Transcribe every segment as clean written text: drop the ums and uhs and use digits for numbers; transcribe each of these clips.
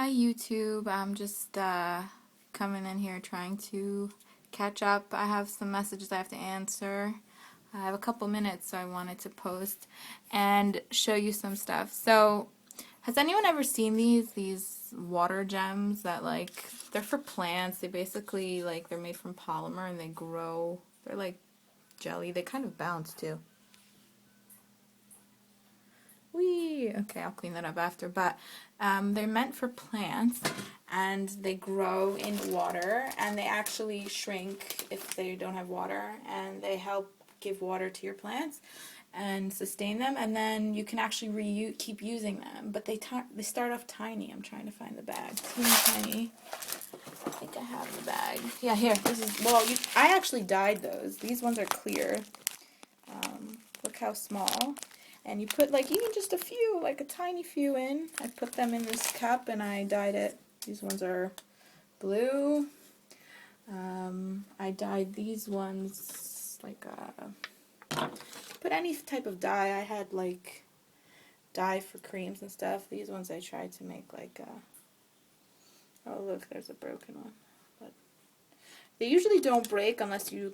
Hi YouTube, I'm just coming in here trying to catch up. I have some messages I have to answer. I have a couple minutes, so I wanted to post and show you some stuff. So, has anyone ever seen these water gems that they're for plants? They basically they're made from polymer and they grow. They're like jelly. They kind of bounce too. Okay, I'll clean that up after, but they're meant for plants and they grow in water and they actually shrink if they don't have water, and they help give water to your plants and sustain them, and then you can actually keep using them, but they start off tiny. I'm trying to find the bag. Teeny tiny. I think I have the bag. Yeah, here. This is, well, I actually dyed those. These ones are clear. Look how small. And you put even just a few, a tiny few in. I put them in this cup and I dyed it. These ones are blue. I dyed these ones put any type of dye. I had dye for creams and stuff. These ones I tried to make oh look, there's a broken one. But they usually don't break unless you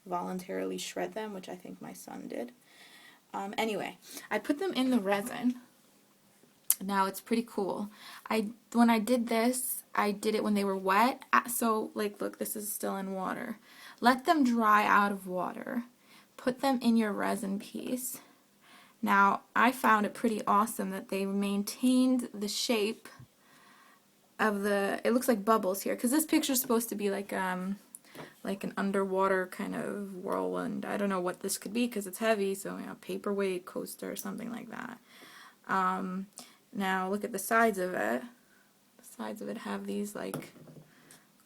voluntarily shred them, which I think my son did. Anyway, I put them in the resin. Now it's pretty cool. When I did this, I did it when they were wet. So look, this is still in water. Let them dry out of water. Put them in your resin piece. Now I found it pretty awesome that they maintained the shape of it looks like bubbles here, because this picture is supposed to be like an underwater kind of whirlwind. I don't know what this could be because it's heavy, so paperweight, coaster, something like that. Now look at the sides of it. The sides of it have these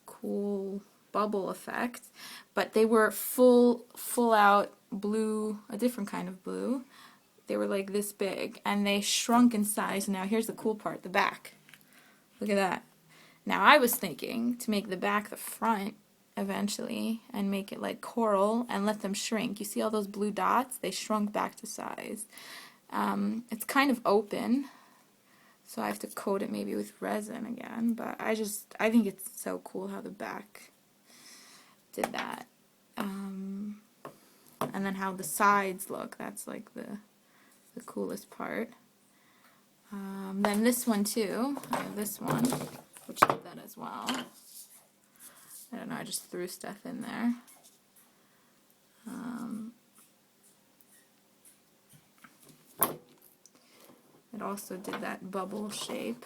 cool bubble effects, but they were full out blue, a different kind of blue. They were this big, and they shrunk in size. Now here's the cool part, the back. Look at that. Now I was thinking to make the back the front eventually and make it like coral and let them shrink. You see all those blue dots? They shrunk back to size. It's kind of open, so I have to coat it maybe with resin again, but I think it's so cool how the back did that. And then how the sides look, that's the coolest part. Then this one too, I have this one, which did that as well. I don't know, I just threw stuff in there. It also did that bubble shape.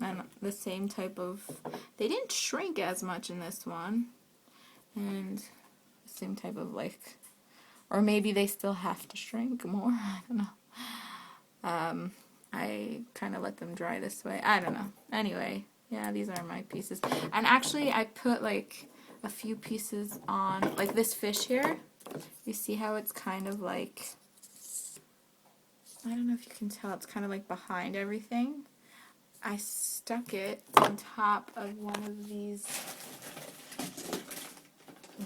And the same type of, they didn't shrink as much in this one. And the same type of or maybe they still have to shrink more, I don't know. I kind of let them dry this way, I don't know. Anyway, yeah, these are my pieces. And actually I put a few pieces on, this fish here. You see how it's kind of I don't know if you can tell, it's kind of behind everything. I stuck it on top of one of these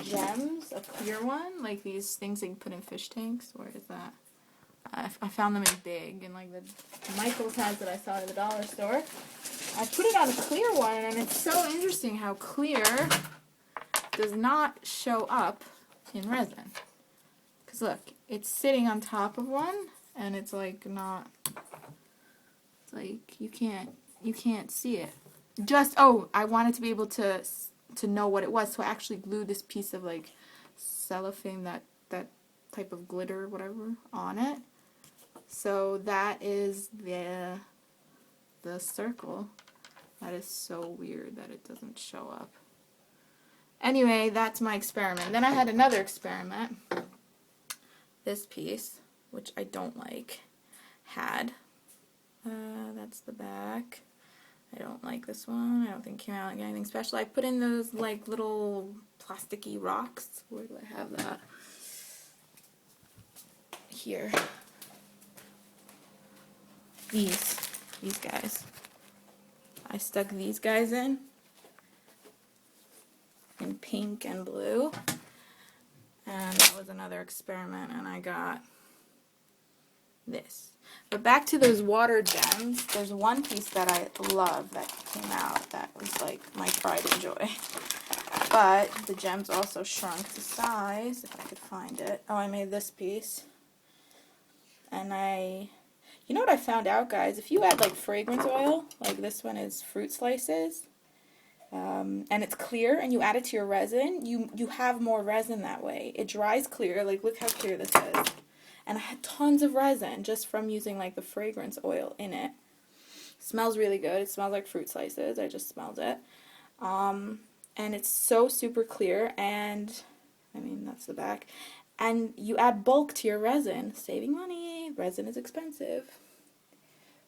gems, a clear one, these things that you put in fish tanks. Where is that? I found them in big, and the Michael's has it, I saw it at the dollar store. I put it on a clear one, and it's so interesting how clear does not show up in resin. Because look, it's sitting on top of one, and it's not, it's you can't see it. Oh, I wanted to be able to know what it was, so I actually glued this piece of cellophane, that type of glitter, whatever, on it. So that is the circle. That is so weird that it doesn't show up. Anyway, that's my experiment. Then I had another experiment. This piece, which I don't like, had, that's the back. I don't like this one. I don't think it came out like anything special. I put in those little plasticky rocks. Where do I have that? Here. These guys. I stuck these guys in pink and blue. And that was another experiment, and I got this. But back to those water gems, there's one piece that I love that came out that was like my pride and joy. But the gems also shrunk to size, if I could find it. Oh, I made this piece. And you know what I found out, guys? If you add like fragrance oil, like this one is fruit slices, and it's clear, and you add it to your resin, you have more resin that way. It dries clear, like look how clear this is. And I had tons of resin just from using like the fragrance oil in it. Smells really good. It smells like fruit slices. I just smelled it. And it's so super clear, and I mean that's the back. And you add bulk to your resin, saving money. Resin is expensive.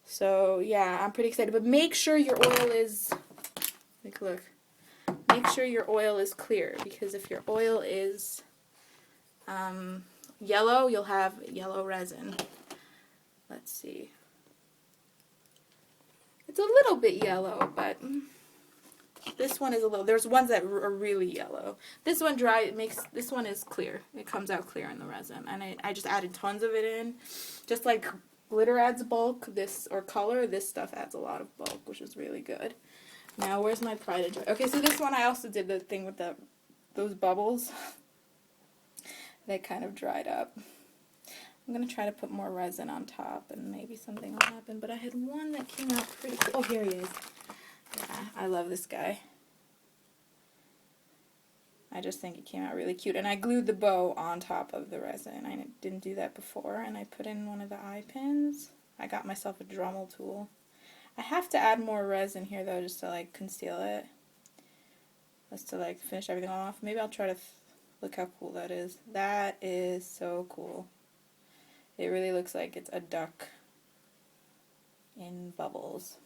So yeah, I'm pretty excited. But make sure your oil is, like look, make sure your oil is clear, because if your oil is yellow, you'll have yellow resin. Let's see. It's a little bit yellow, but this one is a little, there's ones that are really yellow. This one this one is clear. It comes out clear in the resin. And I just added tons of it in. Just like glitter adds bulk, or color, this stuff adds a lot of bulk, which is really good. Now, where's my pride and joy? Okay, so this one I also did the thing with those bubbles. They kind of dried up. I'm going to try to put more resin on top, and maybe something will happen. But I had one that came out pretty cool. Oh, here he is. Yeah, I love this guy. I just think it came out really cute. And I glued the bow on top of the resin. I didn't do that before. And I put in one of the eye pins. I got myself a Dremel tool. I have to add more resin here, though, just to, like, conceal it. Just to, like, finish everything off. Maybe I'll try to... Look how cool that is. That is so cool. It really looks like it's a duck in bubbles.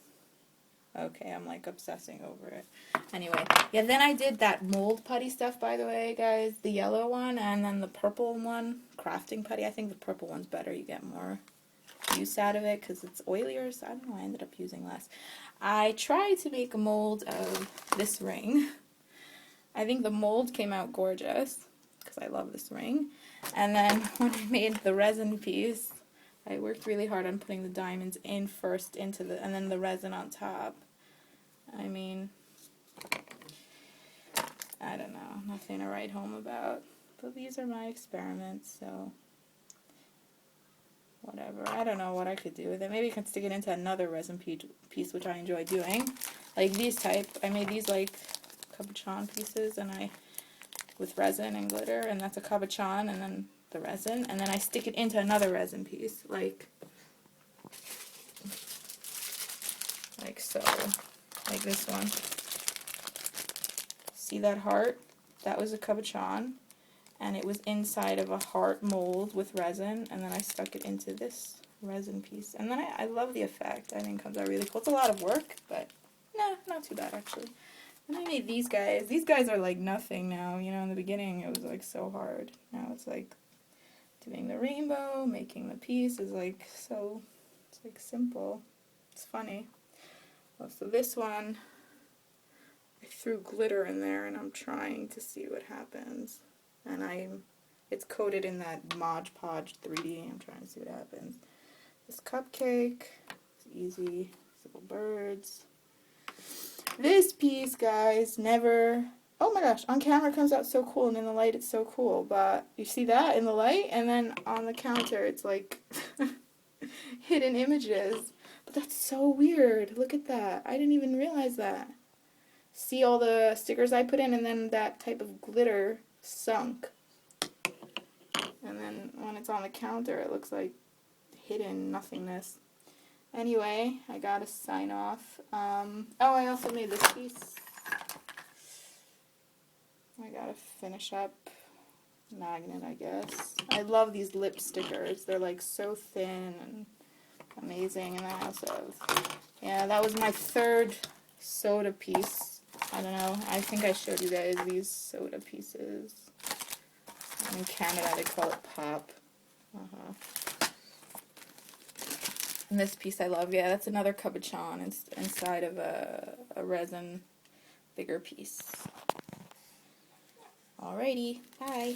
Okay, I'm like obsessing over it. Anyway, yeah, then I did that mold putty stuff, by the way, guys. The yellow one and then the purple one, crafting putty. I think the purple one's better. You get more use out of it because it's oilier, so I don't know, I ended up using less. I tried to make a mold of this ring. I think the mold came out gorgeous because I love this ring. And then when I made the resin piece, I worked really hard on putting the diamonds in first and then the resin on top. I mean, I don't know, nothing to write home about. But these are my experiments, so whatever. I don't know what I could do with it. Maybe I could stick it into another resin piece, which I enjoy doing. Like these type. I made these like cabochon pieces, and with resin and glitter, and that's a cabochon, and then the resin, and then I stick it into another resin piece, like so, like this one. See that heart? That was a cabochon, and it was inside of a heart mold with resin, and then I stuck it into this resin piece, and then I love the effect. I think it comes out really cool. It's a lot of work, but nah, not too bad actually. And I made these guys. These guys are like nothing now. You know, in the beginning it was like so hard. Now it's like doing the rainbow, making the piece is like so, it's like simple. It's funny. Well, so this one, I threw glitter in there, and I'm trying to see what happens. And it's coated in that Mod Podge 3D. I'm trying to see what happens. This cupcake, it's easy. These little birds. This piece, guys, never... Oh my gosh, on camera it comes out so cool, and in the light it's so cool. But you see that in the light, and then on the counter it's like hidden images. But that's so weird. Look at that. I didn't even realize that. See all the stickers I put in, and then that type of glitter sunk. And then when it's on the counter, it looks like hidden nothingness. Anyway, I gotta sign off. Oh, I also made this piece. I gotta finish up magnet, I guess. I love these lip stickers. They're like so thin and amazing. And then I also have, yeah, that was my third soda piece. I don't know. I think I showed you guys these soda pieces. In Canada, they call it pop. And this piece I love. Yeah, that's another cabochon. It's inside of a resin bigger piece. Alrighty, bye.